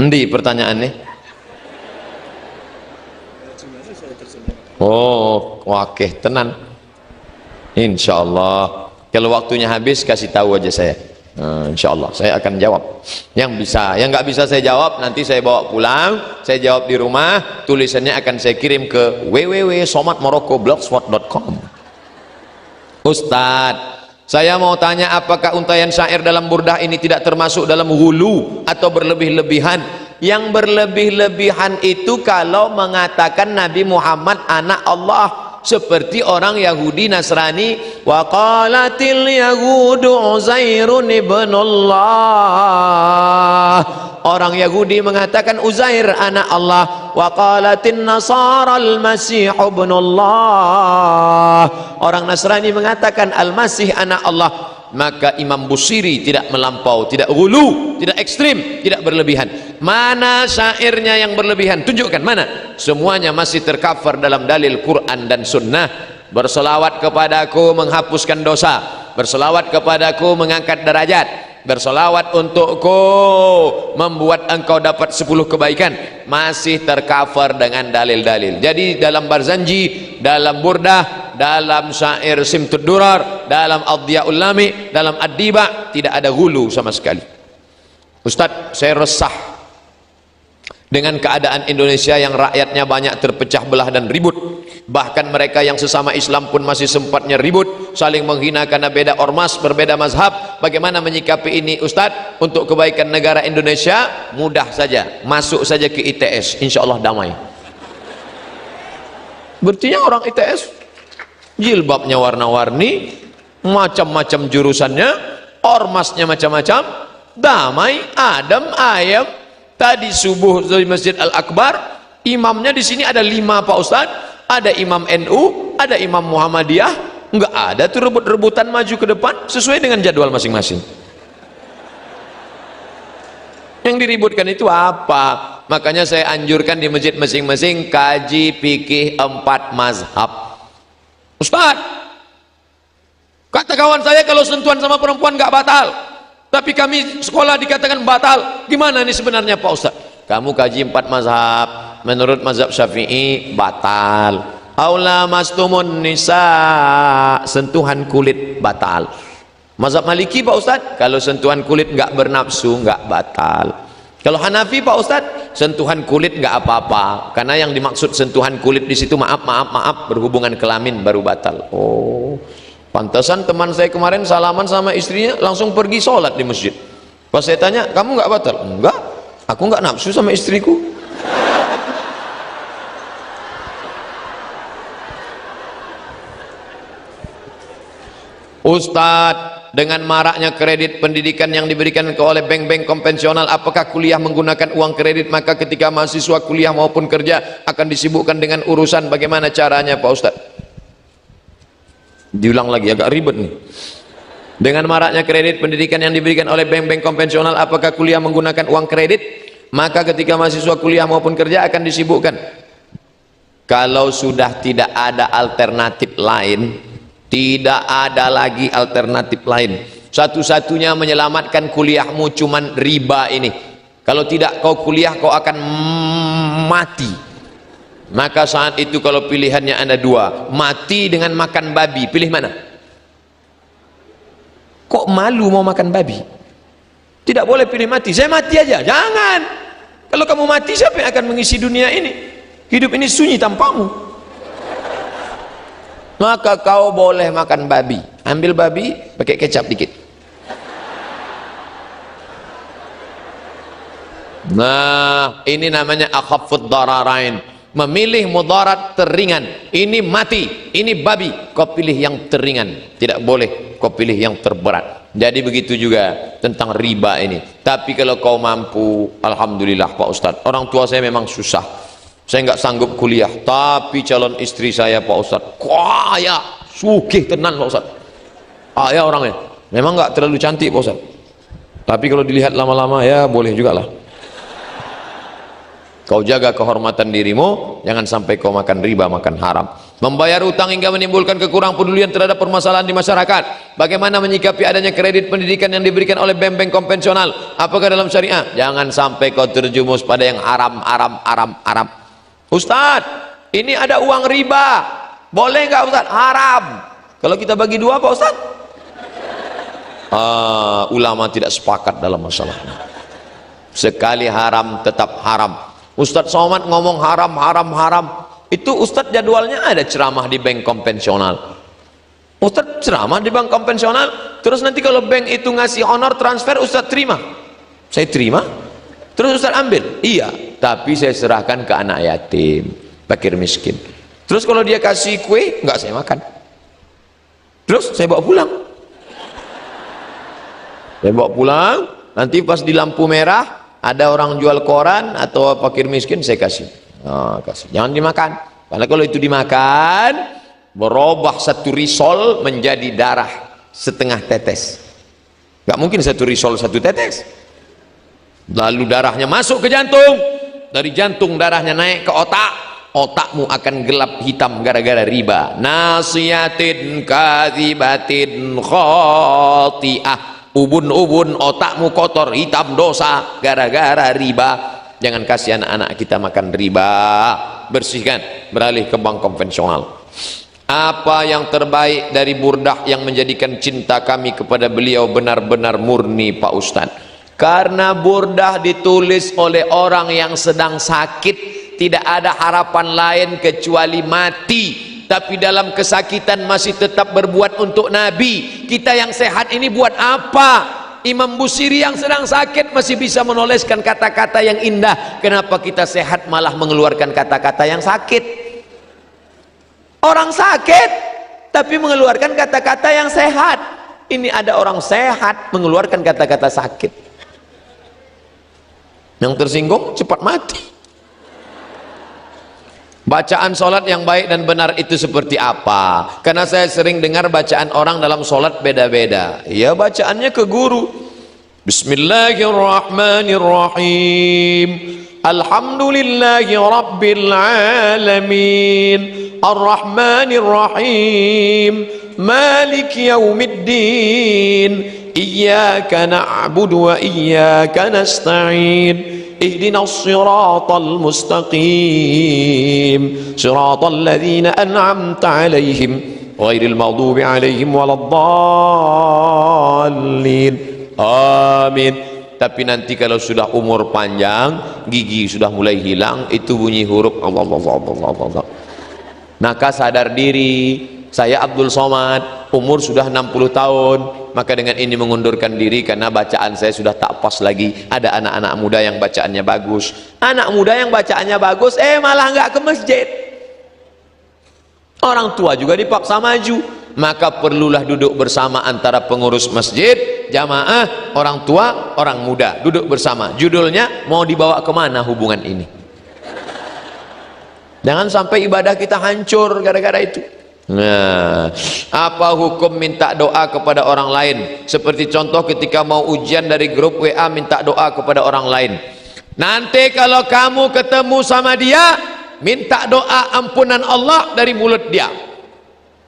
Endi pertanyaannya? Oh, wakeh tenan. Insyaallah kalau waktunya habis kasih tahu aja saya. Insyaallah saya akan jawab. Yang bisa, yang nggak bisa saya jawab nanti saya bawa pulang, saya jawab di rumah. Tulisannya akan saya kirim ke www.somatmoroccoblogspot.com. Ustadz, saya mau tanya apakah untaian syair dalam burdah ini tidak termasuk dalam hulu atau berlebih-lebihan? Yang berlebih-lebihan itu kalau mengatakan Nabi Muhammad anak Allah, seperti orang Yahudi Nasrani, wa qalatil yahudu Uzairun ibnullah, orang Yahudi mengatakan Uzair anak Allah, wa qalatin nasara al-masih ibnullah, orang Nasrani mengatakan al-masih anak Allah. Maka Imam Busiri tidak melampau, tidak ghulu, tidak ekstrim, tidak berlebihan. Mana syairnya yang berlebihan? Tunjukkan mana. Semuanya masih tercover dalam dalil Quran dan Sunnah. Berselawat kepadaku menghapuskan dosa, berselawat kepadaku mengangkat derajat, berselawat untukku membuat engkau dapat 10 kebaikan. Masih tercover dengan dalil-dalil. Jadi dalam Barzanji, dalam Burdah, dalam syair Simtud Durar, dalam Adhiyaul Lami, dalam Ad-Diba tidak ada hulu sama sekali. Ustadz, saya resah dengan keadaan Indonesia yang rakyatnya banyak terpecah belah dan ribut. Bahkan mereka yang sesama Islam pun masih sempatnya ribut, saling menghina karena beda ormas, berbeda mazhab. Bagaimana menyikapi ini Ustadz? Untuk kebaikan negara Indonesia mudah saja, masuk saja ke ITS, insya Allah damai. Berarti orang ITS jilbabnya warna-warni, macam-macam jurusannya, ormasnya macam-macam, damai, adem, ayem. Tadi subuh dari Masjid Al-Akbar, imamnya di sini ada 5 Pak Ustadz, ada imam NU, ada imam Muhammadiyah, enggak ada tuh rebut-rebutan maju ke depan sesuai dengan jadwal masing-masing. Yang diributkan itu apa? Makanya saya anjurkan di masjid masing-masing kaji fikih 4 mazhab. Ustadz, kata kawan saya kalau sentuhan sama perempuan nggak batal, tapi kami sekolah dikatakan batal. Gimana ini sebenarnya Pak Ustadz? Kamu kaji 4 mazhab. Menurut mazhab Syafi'i batal. Aula mastumun nisa, sentuhan kulit batal. Mazhab Maliki Pak Ustadz, kalau sentuhan kulit nggak bernafsu nggak batal. Kalau Hanafi Pak Ustadz, sentuhan kulit nggak apa-apa, karena yang dimaksud sentuhan kulit di situ maaf berhubungan kelamin baru batal. Oh, pantasan teman saya kemarin salaman sama istrinya langsung pergi sholat di masjid. Pas saya tanya, kamu nggak batal? Enggak, aku nggak nafsu sama istriku. Ustadz, dengan maraknya kredit pendidikan yang diberikan oleh bank-bank konvensional, apakah kuliah menggunakan uang kredit? Maka ketika mahasiswa kuliah maupun kerja akan disibukkan dengan urusan. Bagaimana caranya Pak Ustadz? Diulang lagi, agak ribet nih. Dengan maraknya kredit pendidikan yang diberikan oleh bank-bank konvensional, apakah kuliah menggunakan uang kredit? Maka ketika mahasiswa kuliah maupun kerja akan disibukkan. Kalau sudah tidak ada alternatif lain, tidak ada lagi alternatif lain, satu-satunya menyelamatkan kuliahmu cuman riba ini. Kalau tidak kau kuliah kau akan mati. Maka saat itu kalau pilihannya ada 2, mati dengan makan babi, pilih mana? Kok malu mau makan babi? Tidak boleh pilih mati. Saya mati aja, jangan. Kalau kamu mati siapa yang akan mengisi dunia ini? Hidup ini sunyi tanpamu. Maka kau boleh makan babi, ambil babi pakai kecap dikit. Nah, ini namanya akhaffud dararain, memilih mudarat teringan. Ini mati, ini babi, kau pilih yang teringan. Tidak boleh kau pilih yang terberat. Jadi begitu juga tentang riba ini. Tapi kalau kau mampu, alhamdulillah Pak Ustadz. Orang tua saya memang susah, saya nggak sanggup kuliah, tapi calon istri saya Pak Ustadz kaya, sugih tenan Pak Ustadz, kaya orangnya. Memang nggak terlalu cantik Pak Ustadz, tapi kalau dilihat lama-lama ya boleh juga lah. Kau jaga kehormatan dirimu, jangan sampai kau makan riba, makan haram. Membayar utang hingga menimbulkan kekurang pedulian terhadap permasalahan di masyarakat. Bagaimana menyikapi adanya kredit pendidikan yang diberikan oleh bank-bank konvensional? Apakah dalam syariah? Jangan sampai kau terjumus pada yang haram. Ustadz, ini ada uang riba, boleh nggak Ustadz? Haram. Kalau kita bagi dua apa Ustadz? Ulama tidak sepakat dalam masalah ini. Sekali haram tetap haram. Ustadz Somad ngomong haram. Itu Ustadz jadwalnya ada ceramah di bank konvensional. Ustadz ceramah di bank konvensional, terus nanti kalau bank itu ngasih honor transfer, Ustadz terima. Saya terima, terus Ustadz ambil. Iya, tapi saya serahkan ke anak yatim, fakir miskin. Terus kalau dia kasih kue, nggak saya makan. Terus saya bawa pulang. Saya bawa pulang, nanti pas di lampu merah ada orang jual koran atau fakir miskin, saya kasih. Kasih. Jangan dimakan, karena kalau itu dimakan berubah satu risol menjadi darah setengah tetes. Gak mungkin satu risol satu tetes. Lalu darahnya masuk ke jantung, dari jantung darahnya naik ke otak, otakmu akan gelap hitam gara-gara riba. Nasiyatin kadzibatin khati'ah. Ubun-ubun otakmu kotor hitam dosa gara-gara riba. Jangan kasih anak-anak kita makan riba. Bersihkan, beralih ke bank konvensional. Apa yang terbaik dari Burdah yang menjadikan cinta kami kepada beliau benar-benar murni, Pak Ustadz? Karena Burdah ditulis oleh orang yang sedang sakit, tidak ada harapan lain kecuali mati, tapi dalam kesakitan masih tetap berbuat untuk Nabi. Kita yang sehat ini buat apa? Imam Busiri yang sedang sakit masih bisa menoleskan kata-kata yang indah. Kenapa kita sehat malah mengeluarkan kata-kata yang sakit? Orang sakit tapi mengeluarkan kata-kata yang sehat. Ini ada orang sehat mengeluarkan kata-kata sakit. Yang tersinggung cepat mati. Bacaan sholat yang baik dan benar itu seperti apa? Karena saya sering dengar bacaan orang dalam sholat beda-beda. Ya, bacaannya ke guru. Bismillahirrahmanirrahim. Alhamdulillahi rabbil alamin. Ar-Rahmanirrahim. Maliki yaumiddin. Iyyaka na'budu wa iyyaka nasta'in. اهدنا الصراط المستقيم صراط الذين أنعمت عليهم غير المغضوب عليهم ولا الضالين آمين. Tapi nanti kalau sudah umur panjang, gigi sudah mulai hilang, itu bunyi huruf Allah. Maka sadar diri, saya Abdul Somad, umur sudah 60 tahun, maka dengan ini mengundurkan diri karena bacaan saya sudah tak pas lagi. Ada anak-anak muda yang bacaannya bagus. Anak muda yang bacaannya bagus, malah nggak ke masjid. Orang tua juga dipaksa maju. Maka perlulah duduk bersama antara pengurus masjid, jamaah, orang tua, orang muda. Duduk bersama. Judulnya, mau dibawa kemana hubungan ini? Jangan sampai ibadah kita hancur gara-gara itu. Nah, apa hukum minta doa kepada orang lain? Seperti contoh ketika mau ujian dari grup WA minta doa kepada orang lain. Nanti kalau kamu ketemu sama dia, minta doa ampunan Allah dari mulut dia.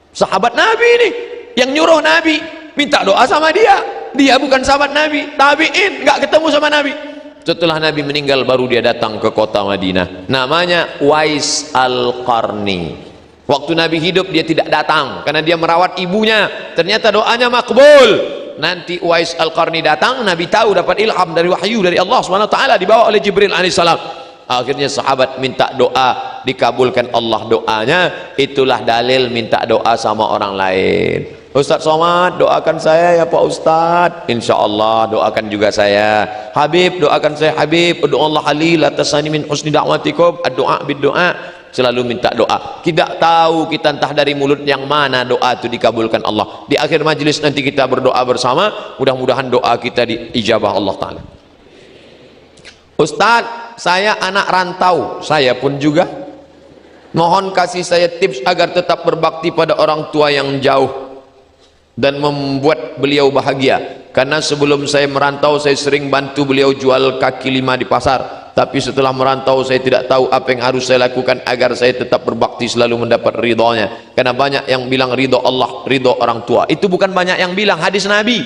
Sahabat Nabi ini yang nyuruh Nabi minta doa sama dia. Dia bukan sahabat Nabi, tabi'in, nggak ketemu sama Nabi. Setelah Nabi meninggal baru dia datang ke kota Madinah. Namanya Uwais Al-Qarni. Waktu Nabi hidup dia tidak datang karena dia merawat ibunya. Ternyata doanya makbul. Nanti Uwais Al-Qarni datang, Nabi tahu dapat ilham dari wahyu dari Allah SWT, dibawa oleh Jibril alaihissalam. Akhirnya sahabat minta doa, dikabulkan Allah doanya. Itulah dalil minta doa sama orang lain. Ustadz Somad, doakan saya ya Pak Ustadz. Insya Allah doakan juga saya. Habib, doakan saya Habib. Doa Allah halil atasani min husni da'watikum. Ad-doa bid-doa. Selalu minta doa. Tidak tahu kita entah dari mulut yang mana doa itu dikabulkan Allah. Di akhir majelis nanti kita berdoa bersama, mudah-mudahan doa kita diijabah Allah Ta'ala. Ustadz, saya anak rantau, saya pun juga. Mohon kasih saya tips agar tetap berbakti pada orang tua yang jauh dan membuat beliau bahagia. Karena sebelum saya merantau, saya sering bantu beliau jual kaki lima di pasar. tapi setelah merantau saya tidak tahu apa yang harus saya lakukan agar saya tetap berbakti selalu mendapat ridhonya. Karena banyak yang bilang ridho Allah, ridho orang tua. Itu bukan banyak yang bilang, hadis Nabi.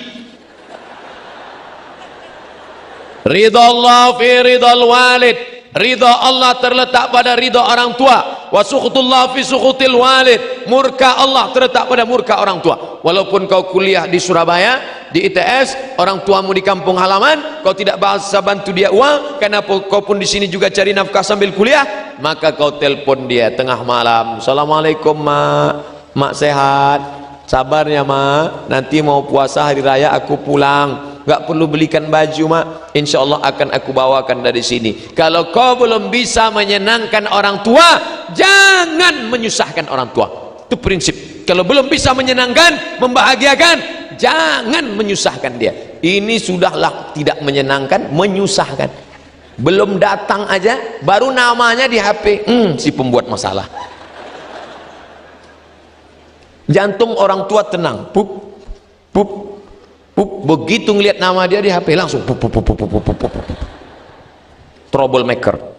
Ridho Allah fi ridhal walid, ridho Allah terletak pada ridho orang tua. Wa sukhutullah fi sukhutil walid, murka Allah terletak pada murka orang tua. Walaupun kau kuliah di Surabaya, di ITS, orang tuamu di kampung halaman, kau tidak bisa bantu dia uang, karena kau pun di sini juga cari nafkah sambil kuliah, maka kau telepon dia tengah malam, assalamualaikum mak sehat, sabarnya mak, nanti mau puasa hari raya aku pulang, gak perlu belikan baju mak, insya Allah akan aku bawakan dari sini. Kalau kau belum bisa menyenangkan orang tua, jangan menyusahkan orang tua. Itu prinsip. Kalau belum bisa menyenangkan, membahagiakan, jangan menyusahkan dia. Ini sudahlah tidak menyenangkan, menyusahkan. Belum datang aja, baru namanya di HP, si pembuat masalah. Jantung orang tua tenang, pup, pup, pup. Begitu ngelihat nama dia di HP, langsung pup, pup, pup, pup, pup, pup, pup. Troublemaker.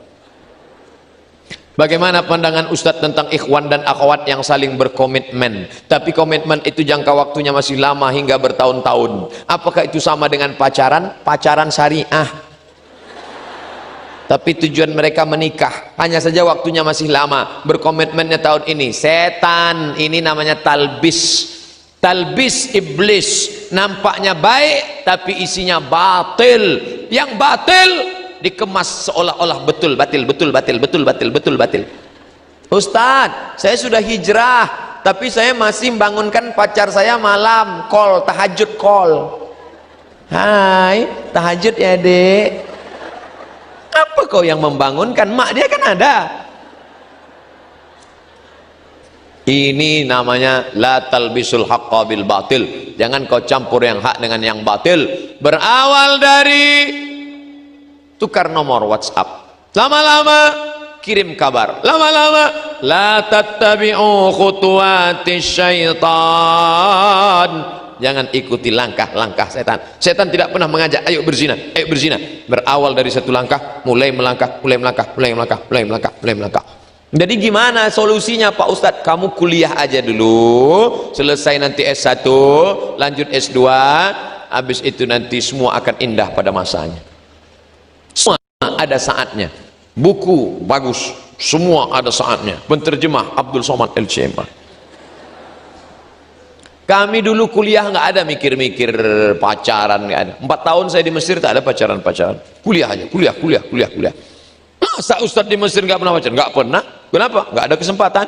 Bagaimana pandangan Ustadz tentang ikhwan dan akhwat yang saling berkomitmen, tapi komitmen itu jangka waktunya masih lama hingga bertahun-tahun? Apakah itu sama dengan pacaran? Pacaran syariah, tapi tujuan mereka menikah, hanya saja waktunya masih lama. Berkomitmennya tahun ini. Setan, ini namanya talbis. Talbis iblis, nampaknya baik tapi isinya batil. Yang batil dikemas seolah-olah betul, batil, betul, batil, betul, batil, betul, batil. Ustadz, saya sudah hijrah, tapi saya masih membangunkan pacar saya malam, call, tahajud call. Hai, tahajud ya dek. Apa kau yang membangunkan? Mak dia kan ada. Ini namanya la talbisul haqqa bil batil. Jangan kau campur yang hak dengan yang batil. Berawal dari tukar nomor WhatsApp, lama-lama kirim kabar, lama-lama la tattabi'u khutuwatis syaitan, jangan ikuti langkah-langkah setan. Setan tidak pernah mengajak ayo berzina, ayo berzina. Berawal dari satu langkah, mulai melangkah, mulai melangkah, mulai melangkah, mulai melangkah, mulai melangkah. Jadi gimana solusinya Pak Ustadz? Kamu kuliah aja dulu, selesai nanti S1, lanjut S2, habis itu nanti semua akan indah pada masanya. Semua ada saatnya. Buku bagus, semua ada saatnya. Penterjemah Abdul Somad El-Syema. Kami dulu kuliah nggak ada mikir-mikir pacaran, nggak ada. 4 tahun saya di Mesir tak ada pacaran-pacaran. Kuliah aja, kuliah. Masa Ustadz di Mesir nggak pernah pacaran? Nggak pernah. Kenapa? Nggak ada kesempatan.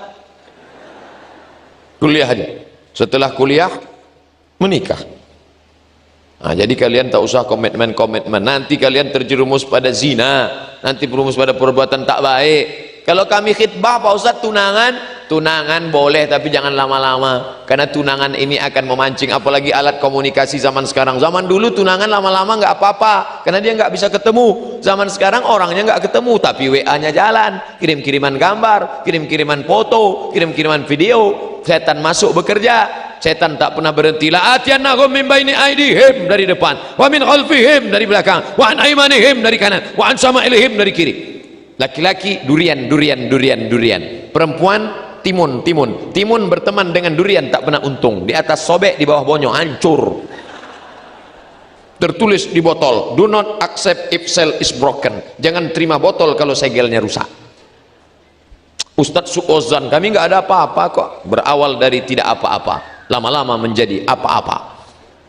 Kuliah aja. Setelah kuliah menikah. Nah, jadi kalian tak usah komitmen. Nanti kalian terjerumus pada zina, nanti berumus pada perbuatan tak baik. Kalau kami khidbah Pak Ustadz tunangan boleh, tapi jangan lama-lama, karena tunangan ini akan memancing. Apalagi alat komunikasi zaman sekarang. Zaman dulu tunangan lama-lama nggak apa-apa, karena dia nggak bisa ketemu. Zaman sekarang orangnya nggak ketemu, tapi WA-nya jalan, kirim-kiriman gambar, kirim-kiriman foto, kirim-kiriman video. Setan masuk bekerja. Setan tak pernah berhenti. La atiyannahum min baini aidihim, dari depan, wa min khalfihim, dari belakang, wa an aimanihim, dari kanan, wa an shama'ilihim, dari kiri. Laki-laki durian. Perempuan timun berteman dengan durian tak pernah untung. Di atas sobek, di bawah bonyok, hancur. Tertulis di botol, do not accept if shell is broken. Jangan terima botol kalau segelnya rusak. Ustadz su'ozan, kami nggak ada apa-apa kok. Berawal dari tidak apa-apa, lama-lama menjadi apa-apa.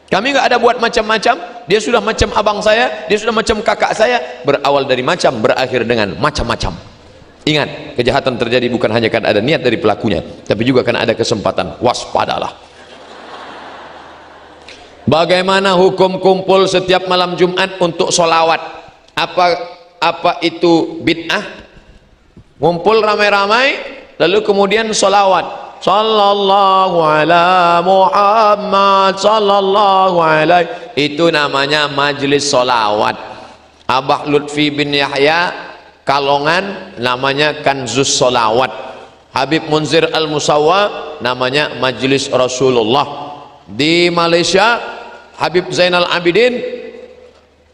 Kami nggak ada buat macam-macam. Dia sudah macam abang saya, dia sudah macam kakak saya. Berawal dari macam, berakhir dengan macam-macam. Ingat, kejahatan terjadi bukan hanya karena ada niat dari pelakunya, tapi juga karena ada kesempatan. Waspadalah. Bagaimana hukum kumpul setiap malam Jumat untuk sholawat? Apa itu bid'ah? Ngumpul ramai-ramai lalu kemudian sholawat, sallallahu ala Muhammad sallallahu alaihi, itu namanya majelis sholawat. Abah Lutfi bin Yahya Kalongan namanya Kanzus Sholawat. Habib Munzir Al-Musawwa namanya majelis Rasulullah. Di Malaysia Habib Zainal Abidin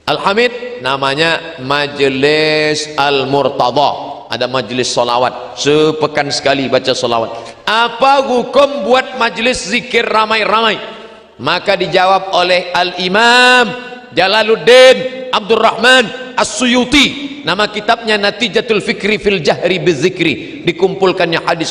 Al-Hamid namanya Majelis Al-Murtadha. Ada majelis solawat, sepekan sekali baca solawat. Apa hukum buat majelis zikir ramai-ramai? Maka dijawab oleh Al-Imam Jalaluddin Abdurrahman As-Suyuti, nama kitabnya Natijatul Fikri fil Jahri Bizikri. Dikumpulkannya hadis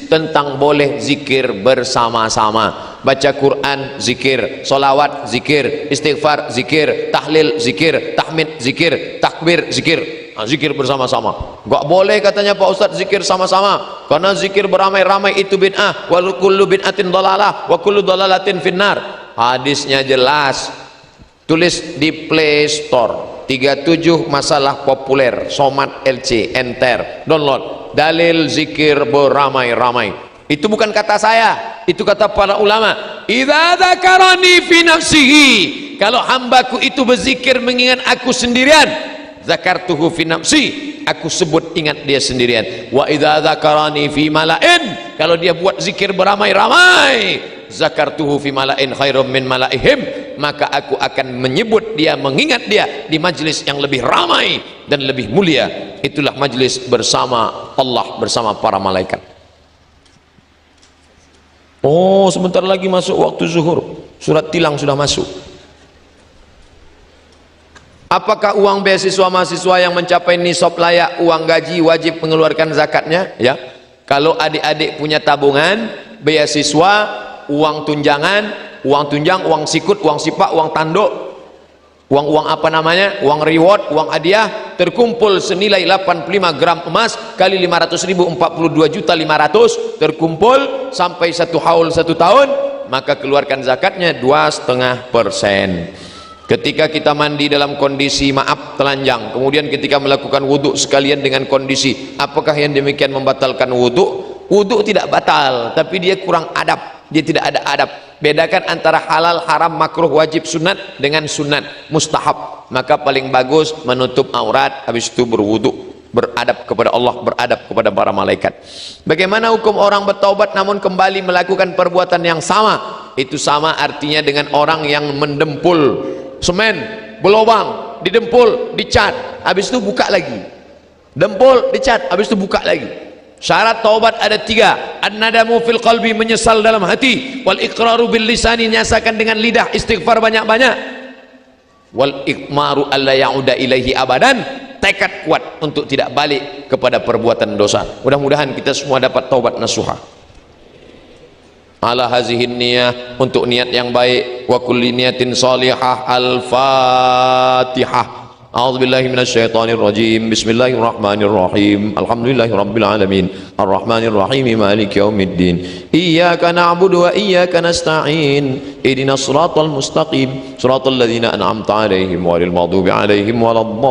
tentang boleh zikir bersama-sama. Baca Quran zikir, solawat zikir, istighfar zikir, tahlil zikir, tahmid zikir, takbir zikir. Zikir bersama-sama. Enggak boleh katanya Pak Ustaz zikir sama-sama, karena zikir beramai-ramai itu bid'ah, wa kullu bid'atin dhalalah wa kullu dhalalatin finnar. Hadisnya jelas, tulis di Play Store 37 masalah populer, Somat LC, enter, download. Dalil zikir beramai-ramai. Itu bukan kata saya, itu kata para ulama. Idza dzakarani fi nafsihi, kalau hambaku itu berzikir mengingat aku sendirian, zakartuhu fi nafsi, aku sebut ingat dia sendirian. Wa idza dzakarani fi mala'in, kalau dia buat zikir beramai-ramai, zakartuhu fi mala'in khairum min mala'ihim, maka aku akan menyebut dia, mengingat dia di majlis yang lebih ramai dan lebih mulia. Itulah majlis bersama Allah, bersama para malaikat. Oh, sebentar lagi masuk waktu zuhur, surat tilang sudah masuk. Apakah uang beasiswa mahasiswa yang mencapai nisab layak uang gaji wajib mengeluarkan zakatnya? Ya. Kalau adik-adik punya tabungan, beasiswa, uang tunjangan, uang sikut, uang sipak, uang tanduk, uang apa namanya? Uang reward, uang hadiah terkumpul senilai 85 gram emas kali 500.000, 42.500.000 terkumpul sampai 1 haul 1 tahun, maka keluarkan zakatnya 2,5%. Ketika kita mandi dalam kondisi telanjang, kemudian ketika melakukan wudhu sekalian dengan kondisi, apakah yang demikian membatalkan wudhu? Wudhu tidak batal, tapi dia kurang adab, dia tidak ada adab. Bedakan antara halal, haram, makruh, wajib, sunat dengan sunat, mustahab. Maka paling bagus menutup aurat, habis itu berwudhu, beradab kepada Allah, beradab kepada para malaikat. Bagaimana hukum orang bertaubat namun kembali melakukan perbuatan yang sama? Itu sama artinya dengan orang yang mendempul semen, berlubang, didempul, dicat, habis itu buka lagi, dempul, dicat, habis itu buka lagi. Syarat taubat ada 3. An-nadamu fil qalbi, menyesal dalam hati, wal iqraru bil lisani, nyasakan dengan lidah, istighfar banyak-banyak, wal ikmaru alla ya'uda ilaihi abadan, tekad kuat untuk tidak balik kepada perbuatan dosa. Mudah-mudahan kita semua dapat taubat nasuha. Ala hazihin niyah, untuk niat yang baik, wa kulli niyatin salihah. Al-Fatihah. A'udzubillahi minasyaitonir rajim. Bismillahirrahmanirrahim. Alhamdulillahirabbil alamin. Arrahmanir rahim. Maliki yaumiddin. Iyyaka na'budu wa iyyaka nasta'in. Ihdinas siratal mustaqim. Siratal ladzina an'amta 'alaihim ghairil maghdubi 'alaihim waladdallin.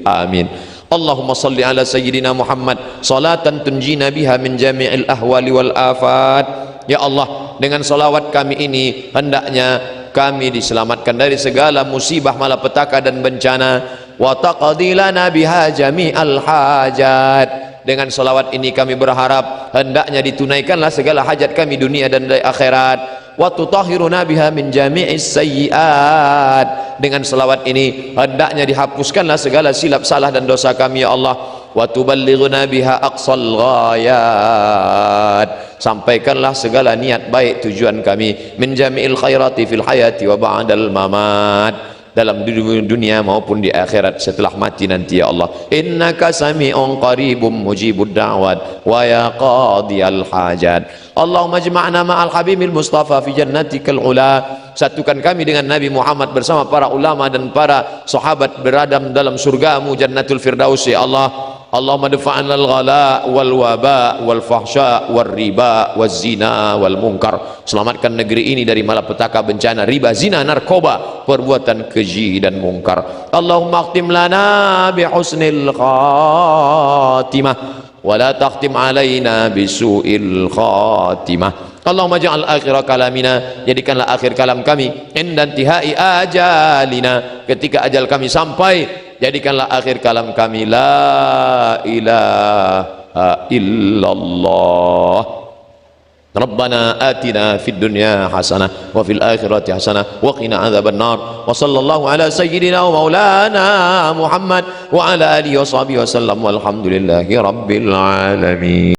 Amin. Allahumma salli ala sayyidina Muhammad salatan tunjina biha min jami'il ahwali wal afat. Ya Allah, dengan salawat kami ini hendaknya kami diselamatkan dari segala musibah, malapetaka dan bencana. Wa taqdi lana biha jami'al hajat. Dengan salawat ini kami berharap hendaknya ditunaikanlah segala hajat kami dunia dan dari akhirat. Wa tutahhiruna biha min jami'is sayyi'at. Dengan selawat ini hendaknya dihapuskanlah segala silap salah dan dosa kami ya Allah. Wa tuballighuna biha aqsal ghayat. Sampaikanlah segala niat baik tujuan kami min jami'il khairati fil hayati wa ba'dal mamat, dalam dunia maupun di akhirat setelah mati nanti ya Allah. Innaka sami'un qaribum mujibud da'wat wa ya qadiyal hajat. Allahumma jma'na ma'al habibil mustafa fi jannatikal ula. Satukan kami dengan Nabi Muhammad bersama para ulama dan para sahabat beradam dalam surgamu jannatul firdaus ya Allah. Allahumma dafa'na al-ghala wal waba wal fahsya wal riba wal zina wal munkar. Selamatkan negeri ini dari malapetaka, bencana, riba, zina, narkoba, perbuatan keji dan mungkar. Allahumma akhtim lana bi husnil khatimah wa la takhtim alaina bisu'il khatimah. Allahumma ja'al akhir kalamina, jadikanlah akhir kalam kami inda intihai ajalina, ketika ajal kami sampai, jadikanlah akhir kalam kami la ilaha illallah. Rabbana atina fid dunya hasanah wa fil akhirati hasanah wa qina adzaban nar. Wa sallallahu ala sayyidina wa maulana Muhammad wa ala alihi wa sahbihi wa sallam walhamdulillahi rabbil alamin.